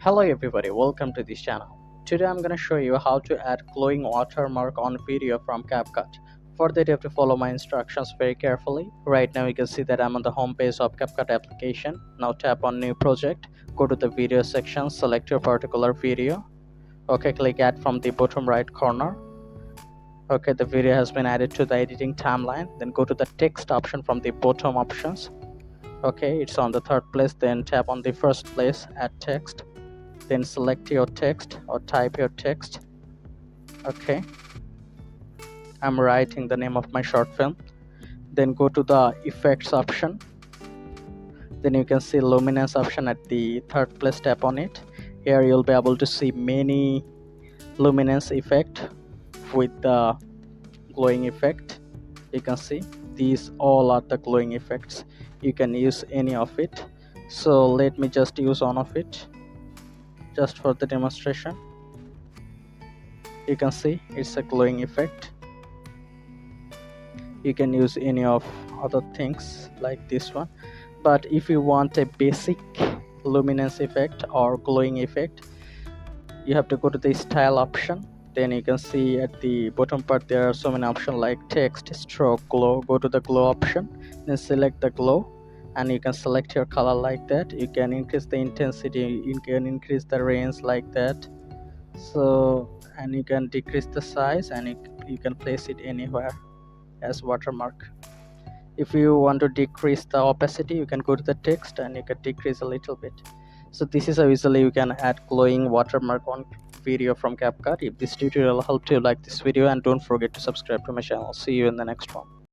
Hello everybody, welcome to this channel. Today I'm gonna show you how to add glowing watermark on video from CapCut. For that you have to follow my instructions very carefully. Right now you can see that I'm on the home page of CapCut application. Now tap on new project, go to the video section, select your particular video. Okay, click add from the bottom right corner. Okay, the video has been added to the editing timeline. Then go to the text option from the bottom options. Okay, it's on the third place. Then tap on the first place, add text. Then select your text or type your text. Okay, I'm writing the name of my short film. Then go to the effects option. Then you can see luminance option at the third place. Tap on it. Here you'll be able to see many luminance effect with the glowing effect. You can see these all are the glowing effects. You can use any of it. So let me just use one of it just for the demonstration. You can see it's a glowing effect. You can use any of other things like this one, but if you want a basic luminance effect or glowing effect, you have to go to the style option. Then you can see at the bottom part there are so many options like text, stroke, glow. Go to the glow option, then select the glow, and you can select your color like that. You can increase the intensity, you can increase the range like that. So, and you can decrease the size, and you can place it anywhere as watermark. If you want to decrease the opacity, you can go to the text and you can decrease a little bit. So this is how easily you can add glowing watermark on video from CapCut. If this tutorial helped you, like this video and don't forget to subscribe to my channel. See you in the next one.